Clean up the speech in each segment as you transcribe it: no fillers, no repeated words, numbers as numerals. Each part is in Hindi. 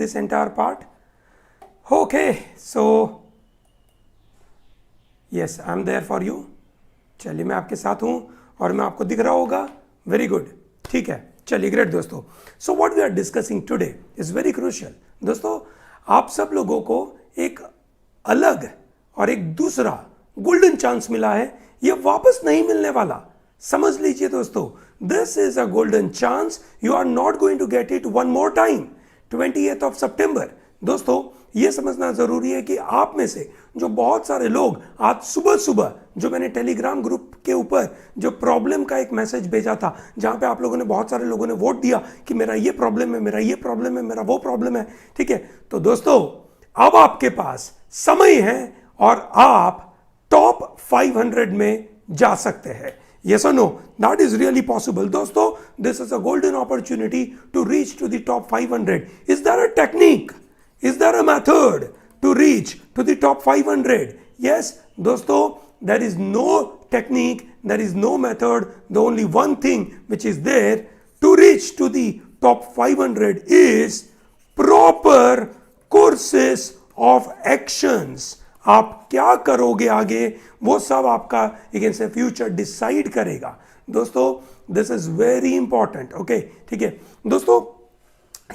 this entire part. Okay, so yes, I'm there for you. चलिए मैं आपके साथ हूं और मैं आपको दिख रहा होगा. Very good. ठीक है, चलिए ग्रेट दोस्तों. So what we are discussing today is very crucial. दोस्तों आप सब लोगों को एक अलग और एक दूसरा गोल्डन चांस मिला है. ये वापस नहीं मिलने वाला. समझ लीजिए दोस्तों, this is a golden chance. You are not going to get it one more time. 28th of September. दोस्तों ये समझना जरूरी है कि आप में से जो बहुत सारे लोग आज सुबह सुबह जो मैंने टेलीग्राम ग्रुप के ऊपर जो प्रॉब्लम का एक मैसेज भेजा था, जहां पे आप लोगों ने बहुत सारे लोगों ने वोट दिया कि मेरा ये प्रॉब्लम है, मेरा ये प्रॉब्लम है, मेरा वो प्रॉब्लम है. ठीक है, तो दोस्तों अब आपके पास समय है और आप टॉप 500 में जा सकते हैं. Yes or no? That is really possible. दोस्तों, this is a golden opportunity to reach to the top 500. Is there a technique? Is there a method to reach to the top 500? Yes, दोस्तों, there is no technique, there is no method. The only one thing which is there to reach to the top 500 is proper courses of actions. आप क्या करोगे आगे, वो सब आपका अगेंस्ट फ्यूचर डिसाइड करेगा. दोस्तों this is very important. Okay, ठीक है दोस्तों,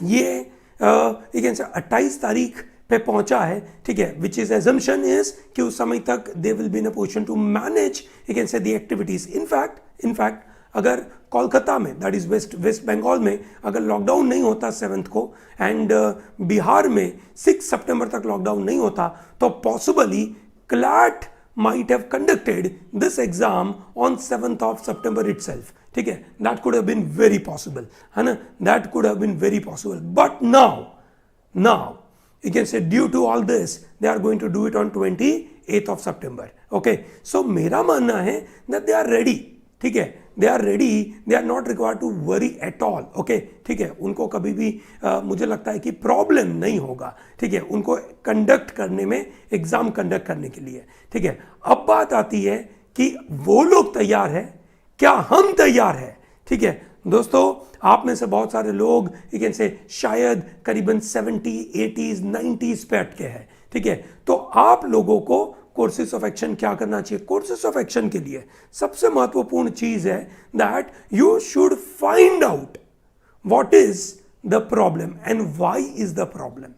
ये अगेंस्ट 28 तारीख पे पहुंचा है. ठीक है, विच इज एजम्पशन इज कि उस समय तक they will be in a position to manage against the activities. In fact अगर कोलकाता में, दैट इज वेस्ट बंगाल में अगर लॉकडाउन नहीं होता 7th को एंड बिहार में 6 सितंबर तक लॉकडाउन नहीं होता, तो possibly CLAT might have conducted this exam on 7th of September itself. ठीक है, that could have been very possible, है ना, that could have been very possible. But now you can say due to all this they are going to do it on 28th of September. Okay, so मेरा मानना है that they are ready. ठीक है, they are ready, they are not required to worry at all. Okay, ठीक है, उनको कभी भी मुझे लगता है कि प्रॉब्लम नहीं होगा. ठीक है, उनको कंडक्ट करने में, एग्जाम कंडक्ट करने के लिए. ठीक है, अब बात आती है कि वो लोग तैयार है, क्या हम तैयार है. ठीक है दोस्तों, आप में से बहुत सारे लोग ये से शायद करीबन 70, 80s, 90s पे अटके हैं. ठीक है, तो आप लोगों को कोर्सेस ऑफ एक्शन क्या करना चाहिए. कोर्सेस ऑफ एक्शन के लिए सबसे महत्वपूर्ण चीज है that you should find out what is the problem and why is the problem.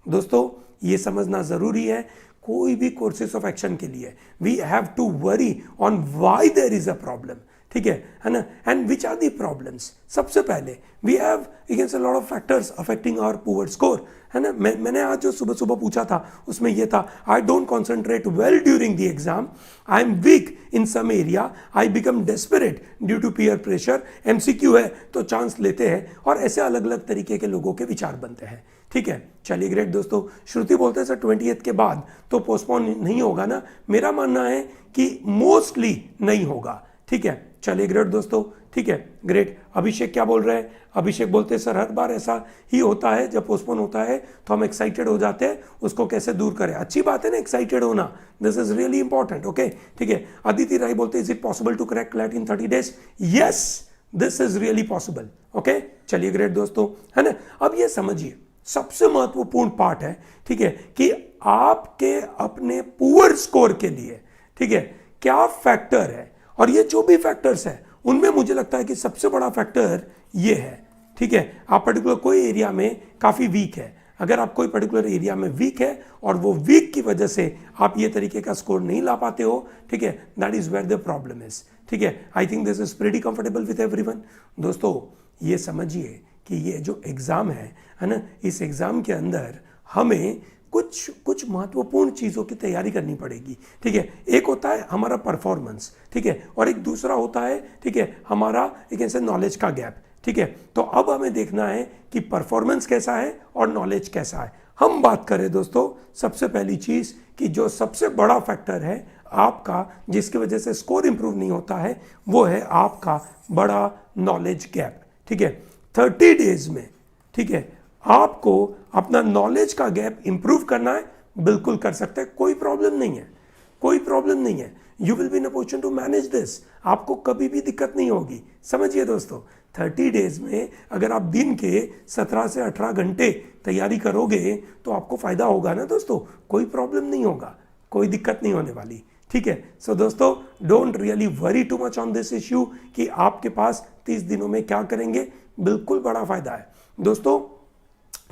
दोस्तों ये समझना जरूरी है. कोई भी कोर्सेस ऑफ एक्शन के लिए we have to worry on why there is a problem. ठीक है ना, and which are the problems. सबसे पहले we have against a lot of factors affecting our poor score, है ना. मैंने आज जो सुबह सुबह पूछा था उसमें ये था, I don't concentrate well during the exam, I am weak in some area, I become desperate due to peer pressure. MCQ है तो चांस लेते हैं, और ऐसे अलग अलग तरीके के लोगों के विचार बनते हैं. ठीक है, चलिए ग्रेट दोस्तों. श्रुति बोलते हैं सर 20th के बाद तो पोस्टपोन नहीं होगा ना. मेरा मानना है कि मोस्टली नहीं होगा. ठीक है, चलिए ग्रेट दोस्तों. ठीक है, ग्रेट. अभिषेक क्या बोल रहे हैं. अभिषेक बोलते हैं सर हर बार ऐसा ही होता है, जब पोस्टपोन होता है तो हम एक्साइटेड हो जाते हैं, उसको कैसे दूर करें. अच्छी बात है ना एक्साइटेड होना, this is really important. Okay, ठीक है. अदिति राय बोलते हैं is it possible to crack CLAT in 30 days. Yes, this is really possible. Okay, चलिए ग्रेट दोस्तों, है ना. अब ये समझिए सबसे महत्वपूर्ण पार्ट है, ठीक है, कि आपके अपने पुअर स्कोर के लिए, ठीक है, क्या फैक्टर है. और ये जो भी फैक्टर्स है उनमें मुझे लगता है कि सबसे बड़ा फैक्टर ये है. ठीक है, आप पर्टिकुलर कोई एरिया में काफी वीक है, अगर आप कोई पर्टिकुलर एरिया में वीक है और वो वीक की वजह से आप ये तरीके का स्कोर नहीं ला पाते हो, ठीक है, that is where the problem is. ठीक है, I think this is pretty comfortable with everyone. दोस्तों ये समझिए कि ये जो एग्जाम है ना, इस एग्जाम के अंदर हमें कुछ महत्वपूर्ण चीज़ों की तैयारी करनी पड़ेगी. ठीक है, एक होता है हमारा परफॉर्मेंस, ठीक है, और एक दूसरा होता है, ठीक है, हमारा एक ऐसे नॉलेज का गैप. ठीक है, तो अब हमें देखना है कि परफॉर्मेंस कैसा है और नॉलेज कैसा है. हम बात करें दोस्तों, सबसे पहली चीज़ कि जो सबसे बड़ा फैक्टर है आपका, जिसकी वजह से स्कोर इंप्रूव नहीं होता है, वो है आपका बड़ा नॉलेज गैप. ठीक है, 30 days में, ठीक है, आपको अपना नॉलेज का गैप इंप्रूव करना है, बिल्कुल कर सकते हैं, कोई प्रॉब्लम नहीं है, कोई प्रॉब्लम नहीं है. You will be in a position to manage this. आपको कभी भी दिक्कत नहीं होगी. समझिए दोस्तों, 30 डेज में अगर आप दिन के 17 से 18 घंटे तैयारी करोगे तो आपको फायदा होगा ना दोस्तों, कोई प्रॉब्लम नहीं होगा, कोई दिक्कत नहीं होने वाली, ठीक है। सो दोस्तों don't really worry too much on this issue कि आपके पास 30 दिनों में क्या करेंगे, बिल्कुल बड़ा फायदा है दोस्तों।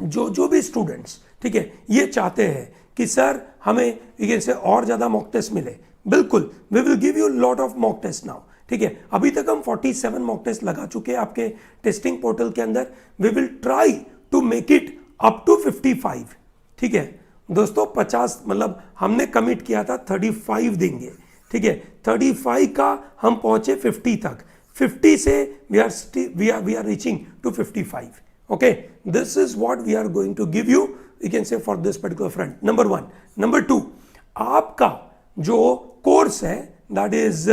जो भी स्टूडेंट्स, ठीक है, ये चाहते हैं कि सर हमें से और ज़्यादा मॉक टेस्ट मिले, बिल्कुल we will give you lot of mock test now, ठीक है। अभी तक हम 47 मॉक टेस्ट लगा चुके हैं आपके टेस्टिंग पोर्टल के अंदर, we will try to make it up to 55, ठीक है दोस्तों। 50 मतलब हमने कमिट किया था 35 देंगे, ठीक है। 35 का हम पहुंचे 50 तक, 50 से we are reaching to 55, okay, this is what we are going to give you can say for this particular front, number 1. number 2, आपका जो कोर्स है दैट इज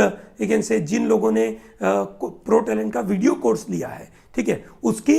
कैन से जिन लोगों ने प्रो टैलेंट का वीडियो कोर्स लिया है, ठीक है, उसकी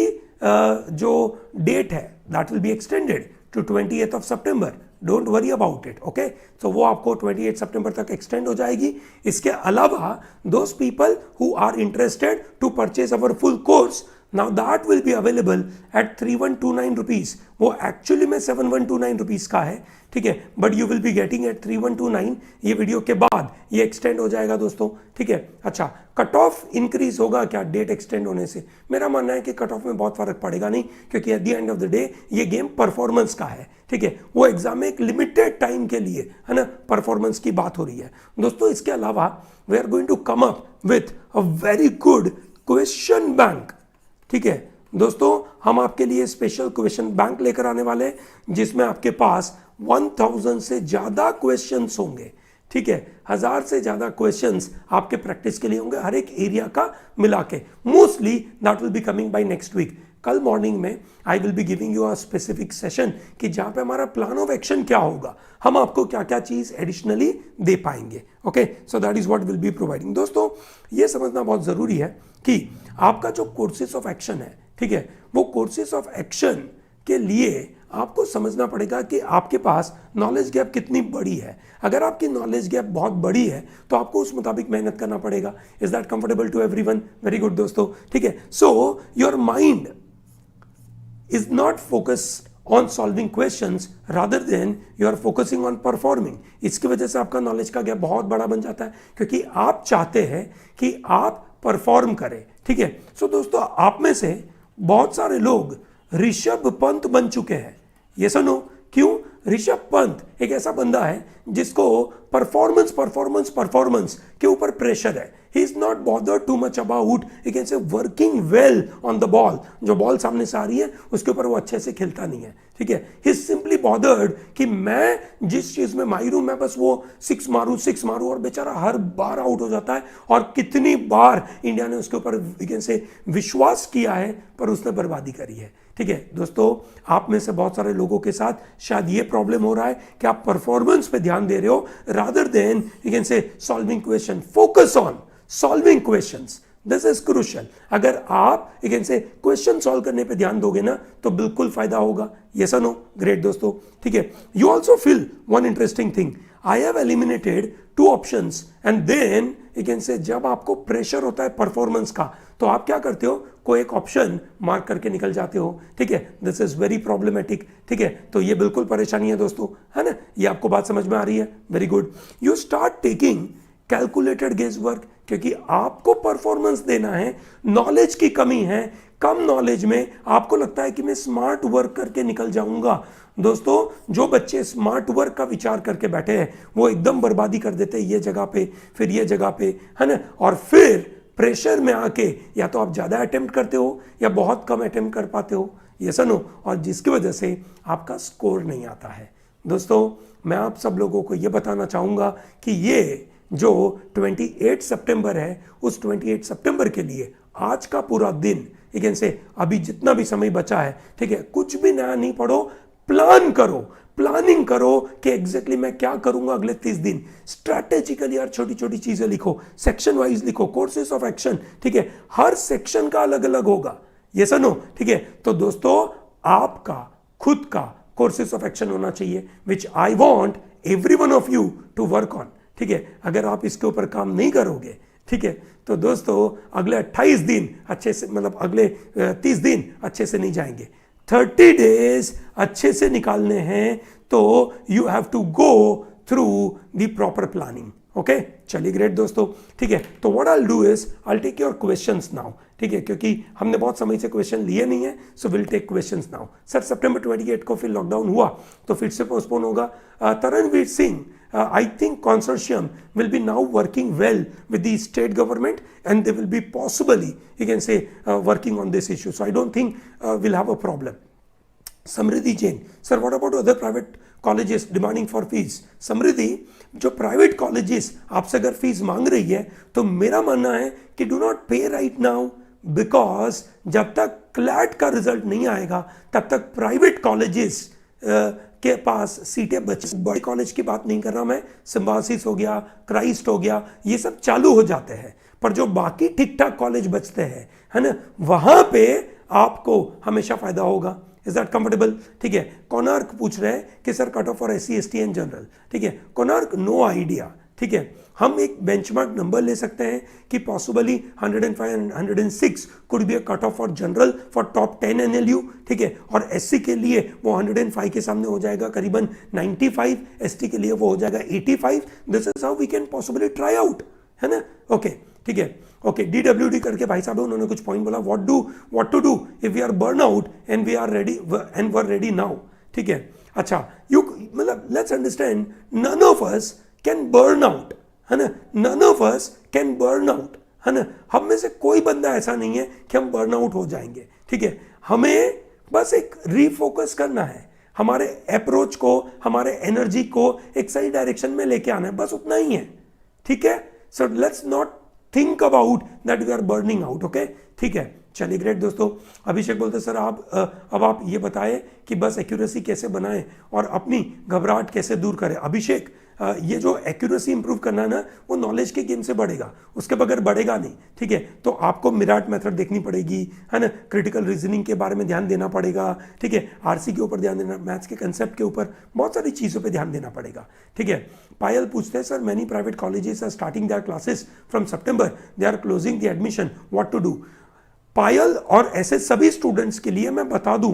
जो डेट है that will be extended to 28th of September. Don't worry about it, okay. तो वो आपको 28 सितंबर तक एक्सटेंड हो जाएगी। इसके अलावा those people who are interested to purchase our full course, now that will be available at 3129 rupees. वो एक्चुअली में 7129 रुपीज का है, ठीक है, but you will be getting at 3129। ये वीडियो के बाद ये एक्सटेंड हो जाएगा दोस्तों, ठीक है। अच्छा, कट ऑफ इंक्रीज होगा क्या डेट एक्सटेंड होने से? मेरा मानना है कि कट ऑफ में बहुत फर्क पड़ेगा नहीं, क्योंकि at the end of the day ये गेम परफॉर्मेंस का है, ठीक है। वो एग्जाम में एक लिमिटेड टाइम के लिए है ना, परफॉर्मेंस की बात हो रही है दोस्तों। इसके अलावा we are going to come up with a very good question bank, ठीक है दोस्तों। हम आपके लिए स्पेशल क्वेश्चन बैंक लेकर आने वाले हैं जिसमें आपके पास 1000 से ज्यादा क्वेश्चंस होंगे, ठीक है। 1000 से ज्यादा क्वेश्चंस आपके प्रैक्टिस के लिए होंगे, हर एक एरिया का मिला के। Mostly that will be coming by next week. कल मॉर्निंग में I will be giving you a specific session कि जहां पे हमारा प्लान ऑफ एक्शन क्या होगा, हम आपको क्या क्या चीज एडिशनली दे पाएंगे, okay. So that is what will be providing. दोस्तों ये समझना बहुत जरूरी है कि आपका जो कोर्सेस ऑफ एक्शन है, ठीक है, वो कोर्सेस ऑफ एक्शन के लिए आपको समझना पड़ेगा कि आपके पास नॉलेज गैप कितनी बड़ी है। अगर आपकी नॉलेज गैप बहुत बड़ी है तो आपको उस मुताबिक मेहनत करना पड़ेगा। Is that comfortable to everyone? Very good दोस्तों, ठीक है। So your mind is not focused on solving questions rather than you are focusing on performing. इसकी वजह से आपका नॉलेज का गैप बहुत बड़ा बन जाता है, क्योंकि आप चाहते हैं कि आप परफॉर्म करें, ठीक है। सो दोस्तों आप में से बहुत सारे लोग ऋषभ पंत बन चुके हैं, ये सुनो क्यों? ऋषभ पंत एक ऐसा बंदा है जिसको परफॉर्मेंस परफॉर्मेंस परफॉर्मेंस के ऊपर प्रेशर है। He is not bothered too much about you can से working well on the ball. जो बॉल सामने से आ रही है उसके ऊपर वो अच्छे से खेलता नहीं है, ठीक है। ही इज सिंपली बॉदर्ड कि मैं जिस चीज में माहिर हूं मैं बस वो सिक्स मारूं, और बेचारा हर बार आउट हो जाता है। और कितनी बार इंडिया ने उसके ऊपर यू कैन से विश्वास किया है पर उसने बर्बादी करी है, ठीक है। दोस्तों आप में से बहुत सारे लोगों के साथ शायद ये प्रॉब्लम हो रहा है कि आप परफॉर्मेंस पे ध्यान दे रहे हो रादर देन यू कैन से solving question. Focus on solving questions, this is crucial. अगर आप यू कैन से क्वेश्चन सॉल्व करने पे ध्यान दोगे ना तो बिल्कुल फायदा होगा। यस और नो? ग्रेट दोस्तों, ठीक है। You also feel one interesting thing, I have eliminated 2 options and then you can say जब आपको प्रेशर होता है परफॉर्मेंस का तो आप क्या करते हो, कोई एक ऑप्शन मार्क करके निकल जाते हो, ठीक है। दिस इज वेरी प्रॉब्लमेटिक, ठीक है। तो ये बिल्कुल परेशानी है दोस्तों, है ना। ये आपको बात समझ में आ रही है? Very good. You start taking calculated guess work, क्योंकि आपको परफॉर्मेंस देना है, नॉलेज की कमी है। कम नॉलेज में आपको लगता है कि मैं स्मार्ट वर्क करके निकल जाऊंगा। दोस्तों जो बच्चे स्मार्ट वर्क का विचार करके बैठे हैं वो एकदम बर्बादी कर देते हैं, ये जगह पे फिर ये जगह पे, है ना। और फिर प्रेशर में आके या तो आप ज्यादा अटेम्प्ट करते हो या बहुत कम अटेम्प्ट कर पाते हो, ये सुनो, और जिसकी वजह से आपका स्कोर नहीं आता है। दोस्तों मैं आप सब लोगों को ये बताना चाहूंगा कि ये जो 28 सितंबर है उस 28 सितंबर के लिए आज का पूरा दिन यू कैन से अभी जितना भी समय बचा है, ठीक है, कुछ भी नया नहीं पढ़ो, प्लान करो, प्लानिंग करो कि एग्जैक्टली मैं क्या करूंगा अगले 30 दिन। स्ट्रैटेजिकली यार छोटी छोटी चीजें लिखो, सेक्शन वाइज लिखो, कोर्सेस ऑफ एक्शन, ठीक है, हर सेक्शन का अलग अलग होगा, ये सुनो, ठीक है। तो दोस्तों आपका खुद का कोर्सेस ऑफ एक्शन होना चाहिए which I want every one of you to work on, ठीक है। अगर आप इसके ऊपर काम नहीं करोगे ठीक है। तो दोस्तों अगले 28 दिन अच्छे से, मतलब अगले 30 दिन अच्छे से नहीं जाएंगे, 30 डेज अच्छे से निकालने हैं, तो you have to go through the proper planning. Okay, चलिए ग्रेट दोस्तों, ठीक है। तो what I will do is I will take your questions now, ठीक है, क्योंकि हमने बहुत समय से क्वेश्चन लिए नहीं है, so will take questions now. Sir सितंबर 28 को फिर लॉकडाउन हुआ तो फिर से पोस्टपोन होगा। तरणवीर Singh, I think consortium will be now working well with the state government, and they will be possibly, you can say, working on this issue. So I don't think we'll have a problem. Samriddhi Jain, sir, what about other private colleges demanding for fees? Samriddhi, जो प्राइवेट कॉलेजेस आपसे अगर फीस मांग रही है तो मेरा मानना है कि डू नॉट पे राइट नाउ, बिकॉज जब तक क्लैट का रिजल्ट नहीं आएगा तब तक प्राइवेट कॉलेजेस के पास सीटें बच, बड़े कॉलेज की बात नहीं कर रहा मैं, सिम्बासिस हो गया, क्राइस्ट हो गया, ये सब चालू हो जाते हैं, पर जो बाकी ठीक ठाक कॉलेज बचते हैं, है ना, वहां पे आपको हमेशा फायदा होगा। Is that comfortable? ठीक है। कोनार्क पूछ रहे हैं कि sir cut off for SC ST and general, ठीक है। कोनार्क नो आइडिया, ठीक है। हम एक बेंचमार्क नंबर ले सकते हैं कि possibly 105 and 106 could be a cut off for general for top 10 NLU, ठीक है। और SC के लिए वो 105 के सामने हो जाएगा करीबन 95, ST के लिए वो हो जाएगा 85। This is how we can possibly try out, है ना। ओके, ठीक है। ओके, DWD करके भाई साहब उन्होंने कुछ पॉइंट बोला, what to do if we are burn out and we are ready and were ready now, ठीक है। अच्छा, यू मतलब let's understand, none of us can burn out, है ना, none of us can burn out, है ना। हम में से कोई बंदा ऐसा नहीं है कि हम बर्न आउट हो जाएंगे, ठीक है। हमें बस एक रीफोकस करना है, हमारे अप्रोच को, हमारे एनर्जी को एक सही डायरेक्शन में लेके आना है, बस उतना ही है, ठीक है। So let's not think about that we are burning out, okay, ठीक है। चलिए ग्रेट दोस्तों। अभिषेक बोलते सर अब आप ये बताएं कि बस एक्यूरेसी कैसे बनाएं और अपनी घबराहट कैसे दूर करें। अभिषेक, ये जो एक्यूरेसी इंप्रूव करना है ना, वो नॉलेज के गेम से बढ़ेगा, उसके बगैर बढ़ेगा नहीं, ठीक है। तो आपको मिराट मेथड देखनी पड़ेगी, है ना, क्रिटिकल रीजनिंग के बारे में ध्यान देना पड़ेगा, ठीक है, RC के ऊपर ध्यान देना, मैथ्स के कंसेप्ट के ऊपर, बहुत सारी चीज़ों पे ध्यान देना पड़ेगा, ठीक है। पायल पूछते हैं sir many private colleges are starting their classes from September, they are closing the admission, what to do. Payal और ऐसे सभी स्टूडेंट्स के लिए मैं बता दूं,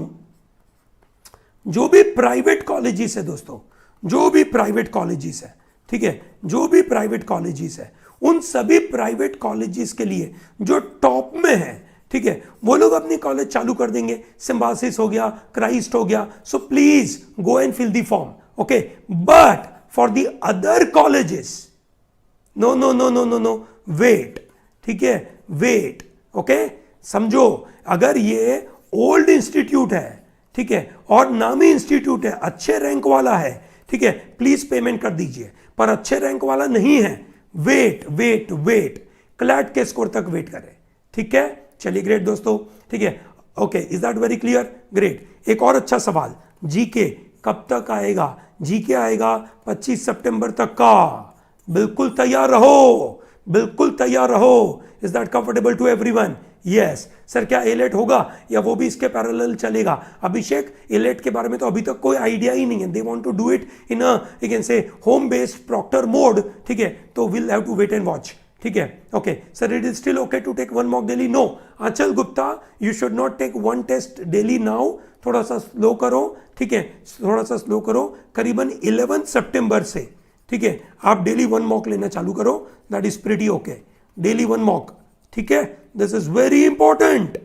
जो भी प्राइवेट कॉलेजेस है दोस्तों, जो भी प्राइवेट कॉलेजेस है, ठीक है, जो भी प्राइवेट कॉलेजेस है, उन सभी प्राइवेट कॉलेजेस के लिए जो टॉप में है, ठीक है, वो लोग अपनी कॉलेज चालू कर देंगे। सिम्बासिस हो गया, क्राइस्ट हो गया, so please go and fill the form, okay. But for the other colleges, no no no no no no, wait, ठीक है, वेट, ओके। समझो, अगर ये ओल्ड इंस्टीट्यूट है, ठीक है, और नामी इंस्टीट्यूट है, अच्छे रैंक वाला है, ठीक है, प्लीज पेमेंट कर दीजिए, पर अच्छे रैंक वाला नहीं है, वेट वेट वेट, क्लैट के स्कोर तक वेट करें, ठीक है। चलिए ग्रेट दोस्तों, ठीक है, okay, is that very clear? Great. एक और अच्छा सवाल, जीके कब तक आएगा? जीके आएगा 25 सितंबर तक का, बिल्कुल तैयार रहो, बिल्कुल तैयार रहो। Is that comfortable to everyone? Yes sir. क्या एलेट होगा या वो भी इसके पैरेलल चलेगा? अभिषेक, एलेट के बारे में तो अभी तक कोई आइडिया ही नहीं है, they want to do it in a, you can say, home based proctor mode, ठीक है, तो will have to wait and watch, ठीक है। Okay sir, it is still okay to take 1 mock daily? No Anchal Gupta, you should not take 1 test daily now, थोड़ा सा स्लो करो, ठीक है, थोड़ा सा स्लो करो, करीबन 11 सितंबर से, ठीक है, आप डेली 1 मॉक लेना चालू करो, that is pretty okay, daily 1 mock, ठीक है, दिस इज वेरी इंपॉर्टेंट,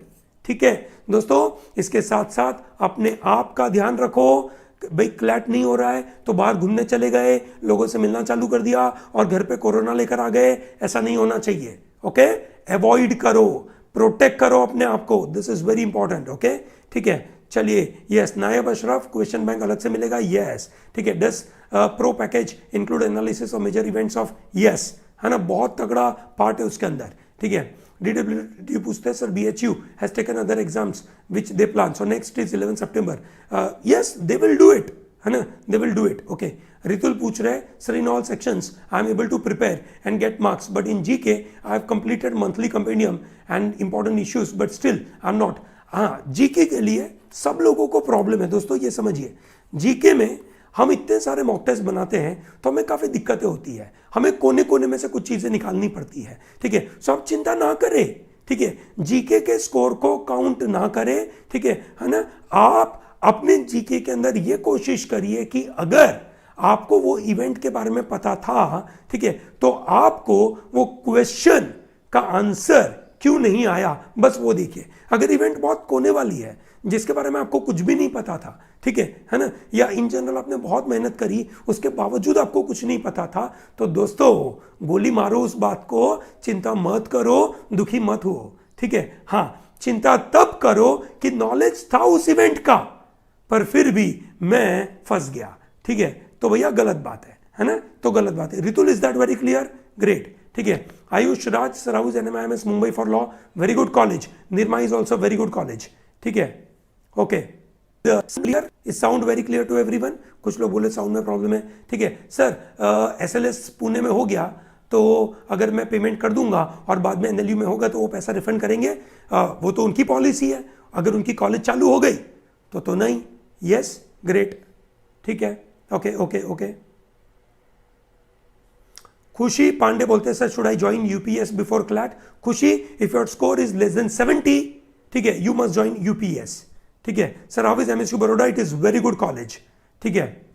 ठीक है दोस्तों। इसके साथ साथ अपने आप का ध्यान रखो, भाई क्लैट नहीं हो रहा है तो बाहर घूमने चले गए, लोगों से मिलना चालू कर दिया और घर पे कोरोना लेकर आ गए, ऐसा नहीं होना चाहिए, ओके। अवॉइड करो, प्रोटेक्ट करो अपने आप को, this is very important, okay, ठीक है। चलिए, यस, नायब अशरफ, क्वेश्चन बैंक अलग से मिलेगा? यस, ठीक है। Does pro package include analysis of major events of? Yes, है ना, बहुत तगड़ा पार्ट है उसके अंदर, ठीक है। DWD पूछते हैं sir BHU has taken other exams which they plan, so next is 11 September. Yes, they will do it, है ना, they will do it, okay. Ritul पूछ रहे हैं sir in all sections I am able to prepare and get marks, but in GK I have completed monthly compendium and important issues, but still I am not. हाँ, GK के लिए सब लोगों को प्रॉब्लम है दोस्तों, ये समझिए। GK में हम इतने सारे मॉक टेस्ट बनाते हैं तो हमें काफ़ी दिक्कतें होती है, हमें कोने कोने में से कुछ चीज़ें निकालनी पड़ती है, ठीक है। सो आप चिंता ना करें, ठीक है, जीके के स्कोर को काउंट ना करें, ठीक है ना। आप अपने जीके के अंदर ये कोशिश करिए कि अगर आपको वो इवेंट के बारे में पता था, ठीक है, तो आपको वो क्वेश्चन का आंसर क्यों नहीं आया, बस वो देखिए। अगर इवेंट बहुत कोने वाली है जिसके बारे में आपको कुछ भी नहीं पता था, ठीक है ना, या इन जनरल आपने बहुत मेहनत करी उसके बावजूद आपको कुछ नहीं पता था, तो दोस्तों गोली मारो उस बात को, चिंता मत करो, दुखी मत हो, ठीक है। हाँ, चिंता तब करो कि नॉलेज था उस इवेंट का पर फिर भी मैं फंस गया, ठीक है, तो भैया गलत बात है ना, तो गलत बात है। Ritul, is that very clear? Great, ठीक है। आयुष राज सराउज NMIMS Mumbai for law, very good college. Nirma is also very good college, ठीक है, okay. Clear, is sound very clear to everyone? कुछ लोग बोले साउंड में प्रॉब्लम है, ठीक है सर। SLS पुणे में हो गया तो अगर मैं पेमेंट कर दूंगा और बाद में NLU में होगा तो वो पैसा रिफंड करेंगे? वो तो उनकी पॉलिसी है, अगर उनकी कॉलेज चालू हो गई तो नहीं। यस, ग्रेट, ठीक है, ओके ओके ओके। खुशी पांडे बोलते हैं sir should I join UPS before CLAT? Khushi, if your score is less than 70, ठीक है, यू मस्ट ज्वाइन UPS, ठीक है। Sir how is MSU Baroda? It is very good college, ठीक है,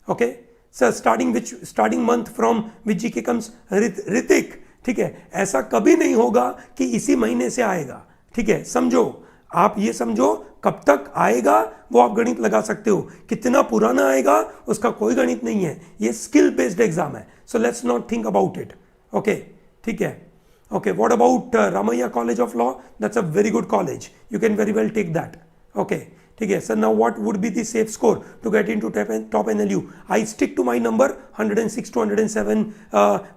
okay. Sir starting month from which GK comes? Hrithik, ठीक है, ऐसा कभी नहीं होगा कि इसी महीने से आएगा, ठीक है, समझो, आप ये समझो कब तक आएगा वो आप गणित लगा सकते हो, कितना पुराना आएगा उसका कोई गणित नहीं है, ये स्किल बेस्ड एग्जाम है, so let's not think about it, okay, ठीक है, okay. What about Ramaiah college of law? That's a very good college, you can very well take that, okay, ठीक है। Sir now what would be the safe score to get into top NLU? I stick to my number 106 to 107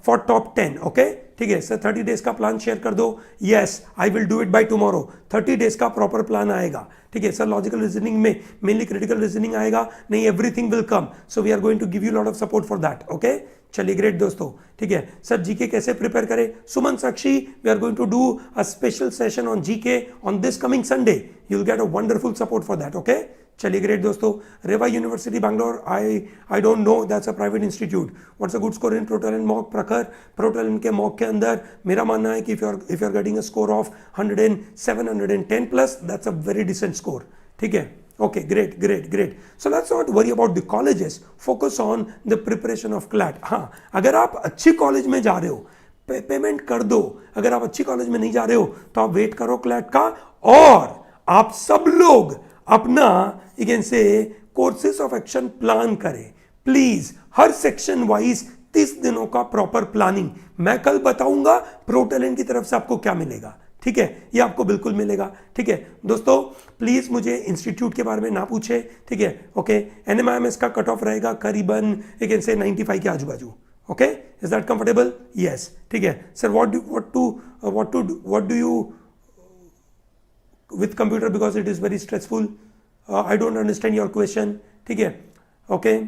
for top 10, okay, ठीक है। सर 30 डेज का प्लान शेयर कर दो। Yes, I will do it by tomorrow. 30 days का प्रॉपर प्लान आएगा, ठीक है। सर लॉजिकल रीजनिंग में मेनली क्रिटिकल रीजनिंग आएगा? नहीं, everything will come, so we are going to give you lot of support for that, okay. चलिए ग्रेट दोस्तों, ठीक है। सर जीके कैसे प्रिपेयर करें? Suman Sakshi, we are going to do a special session on GK on this coming Sunday, you will get a wonderful support for that, okay. चलिए ग्रेट दोस्तों। Reva university Bangalore, I don't know, that's a private institute. What's a good score in ProTalent mock? Prakhar, ProTalent के मॉक के अंदर मेरा मानना है कि if you are getting a score of 107 110 plus, that's a very decent score, ठीक है, okay, great. So let's not worry about the colleges, focus on the preparation of CLAT. हाँ, अगर आप अच्छी कॉलेज में जा रहे हो पेमेंट कर दो, अगर आप अच्छी कॉलेज में नहीं जा रहे हो तो आप वेट करो CLAT का, और आप सब लोग अपना यू कैन से कोर्सेस ऑफ एक्शन प्लान करें प्लीज, हर सेक्शन वाइज 30 दिनों का प्रॉपर प्लानिंग। मैं कल बताऊंगा प्रो टैलेंट की तरफ से आपको क्या मिलेगा, ठीक है, ये आपको बिल्कुल मिलेगा, ठीक है दोस्तों। प्लीज मुझे इंस्टीट्यूट के बारे में ना पूछे, ठीक है, ओके। NMIMS का कट ऑफ रहेगा करीबन यू कैन से 95 के आजू बाजू, okay, is that comfortable? Yes, ठीक है। Sir what do you with computer because it is very stressful? I don't understand your question, ठीक है, okay.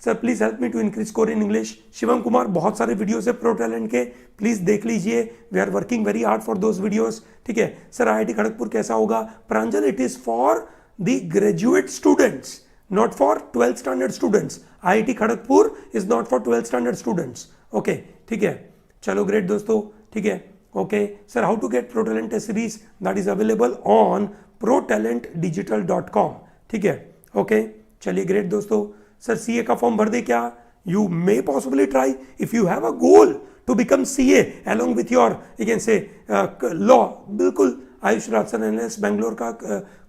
Sir please help me to increase score in English. Shivam Kumar, बहुत सारे वीडियोस है प्रो टैलेंट के, प्लीज देख लीजिए, we are working very hard for those videos, ठीक है। सर IIT खड़गपुर कैसा होगा? Pranjal, it is for the graduate students, not for 12th standard students. IIT Kharagpur is not for 12th standard students, okay, ठीक है। चलो ग्रेट दोस्तों, ठीक है, okay. Sir, how to get ProTalent test series? That is available on protalentdigital.com, ठीक है, okay. चलिए ग्रेट दोस्तों। सर CA का फॉर्म भर दे क्या? You may possibly try if you have a goal to become CA along with your you can say law, बिल्कुल। आयुष राज सर NLS बैंगलोर का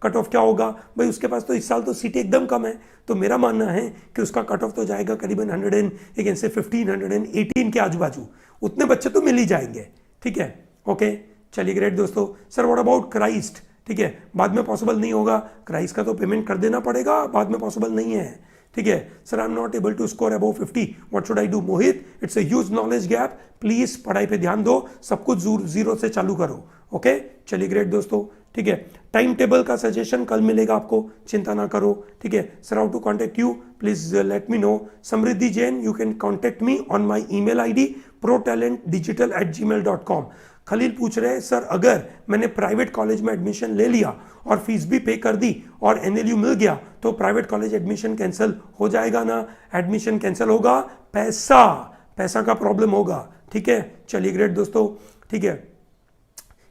कट ऑफ क्या होगा? भाई उसके पास तो इस साल तो सीटें एकदम कम है, तो मेरा मानना है कि उसका कट ऑफ तो जाएगा करीबन 15 118 के आजू बाजू, उतने बच्चे तो मिल ही जाएंगे, ठीक है, ओके। चलिए ग्रेट दोस्तों। Sir what about Christ? ठीक है, बाद में पॉसिबल नहीं होगा, क्राइस्ट का तो पेमेंट कर देना पड़ेगा, बाद में पॉसिबल नहीं है, ठीक है। Sir I am not able to score above 50, what should I do? Mohit, it's a huge knowledge gap, please पढ़ाई पे ध्यान दो, सब कुछ जीरो से चालू करो, ओके। चलिए ग्रेट दोस्तों, ठीक है। टाइम टेबल का सजेशन कल मिलेगा आपको, चिंता ना करो, ठीक है। Sir how to contact you? Please let me know. Samriddhi Jain, you can contact me on my email ID protalentdigital@gmail.com। Khalil पूछ रहे हैं सर अगर मैंने प्राइवेट कॉलेज में एडमिशन ले लिया और फीस भी पे कर दी और एनएलयू मिल गया तो प्राइवेट कॉलेज एडमिशन कैंसिल हो जाएगा ना? एडमिशन कैंसिल होगा, पैसा का प्रॉब्लम होगा। ठीक है, चलिए ग्रेट दोस्तों। ठीक है,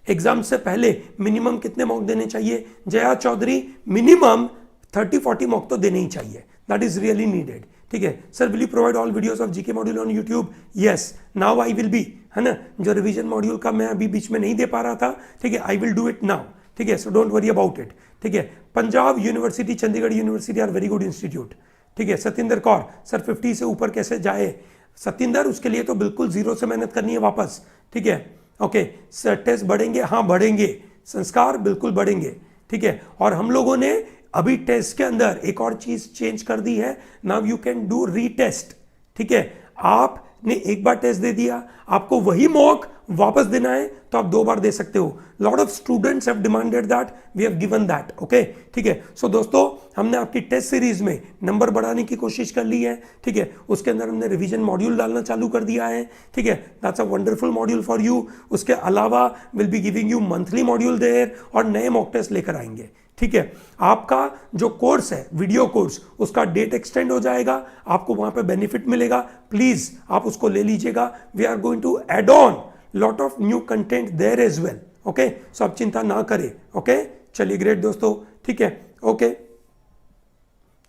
एग्जाम से पहले मिनिमम कितने मॉक देने चाहिए? जया चौधरी, मिनिमम 30-40 मॉक तो देने ही चाहिए, दैट इज रियली नीडेड। ठीक है sir, will you provide all videos of GK module on YouTube? Yes, now I will B, है ना, जो रिवीजन मॉड्यूल का मैं अभी बीच में नहीं दे पा रहा था, ठीक है, I will do it now. ठीक है, so don't worry about it. ठीक है, Punjab university, Chandigarh university are very good institute. ठीक है, सत्येंद्र कौर, सर 50 से ऊपर कैसे जाए? सत्येंद्र, उसके लिए तो बिल्कुल जीरो से मेहनत करनी है वापस। ठीक है, ओके सर, टेस्ट बढ़ेंगे? हाँ बढ़ेंगे, संस्कार बिल्कुल बढ़ेंगे। ठीक है, और हम लोगों ने अभी टेस्ट के अंदर एक और चीज चेंज कर दी है, now you can do retest. ठीक है, आपने एक बार टेस्ट दे दिया, आपको वही मॉक वापस देना है तो आप 2 बार दे सकते हो। Lot of students have demanded that, we have given that. Okay, ठीक है, सो दोस्तों हमने आपकी टेस्ट सीरीज में नंबर बढ़ाने की कोशिश कर ली है। ठीक है, उसके अंदर हमने रिवीजन मॉड्यूल डालना चालू कर दिया है। ठीक है, that's a wonderful module for you. उसके अलावा will be giving you monthly module there और नए मॉक टेस्ट लेकर आएंगे। ठीक है, आपका जो कोर्स है वीडियो कोर्स, उसका डेट एक्सटेंड हो जाएगा, आपको वहां पे बेनिफिट मिलेगा, प्लीज आप उसको ले लीजिएगा। We are going to add on lot of new content there as well. Okay, so आप चिंता ना करें। ओके, चलिए ग्रेट दोस्तों। ठीक है, ओके,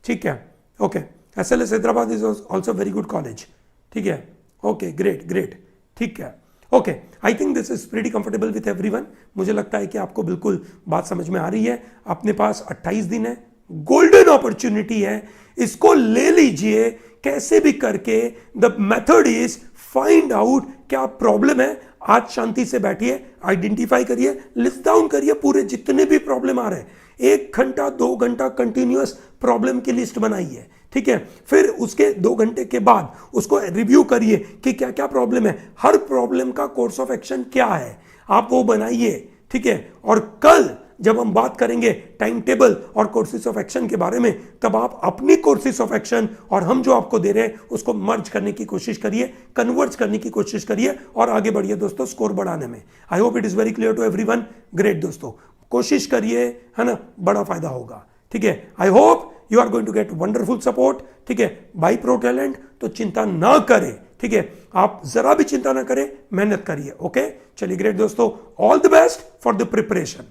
ठीक है, okay, SLS Hyderabad is also very good college. ठीक है, ओके, ग्रेट, ठीक है, okay, I think this is pretty comfortable with everyone. मुझे लगता है कि आपको बिल्कुल बात समझ में आ रही है। अपने पास 28 दिन है, गोल्डन अपॉर्चुनिटी है, इसको ले लीजिए कैसे भी करके। The method is find out क्या प्रॉब्लम है। आज शांति से बैठिए, आइडेंटिफाई करिए, लिस्ट डाउन करिए पूरे जितने भी प्रॉब्लम आ रहे हैं। 1 घंटा 2 घंटा कंटिन्यूअस प्रॉब्लम की लिस्ट बनाइए। ठीक है, फिर उसके 2 घंटे के बाद उसको रिव्यू करिए कि क्या क्या प्रॉब्लम है, हर प्रॉब्लम का कोर्स ऑफ एक्शन क्या है, आप वो बनाइए। ठीक है, और कल जब हम बात करेंगे टाइम टेबल और कोर्सेज ऑफ एक्शन के बारे में, तब आप अपनी कोर्सेज ऑफ एक्शन और हम जो आपको दे रहे हैं उसको मर्ज करने की कोशिश करिए, कन्वर्ज करने की कोशिश करिए और आगे बढ़िए दोस्तों स्कोर बढ़ाने में। I hope it is very clear to everyone. Great दोस्तों, कोशिश करिए, है ना, बड़ा फायदा होगा। ठीक है, I hope you are going to get wonderful support. ठीक है, बाय प्रो टैलेंट, तो चिंता ना करें। ठीक है, आप जरा भी चिंता ना करें, मेहनत करिए। ओके, चलिए ग्रेट दोस्तों, all the best for the preparation.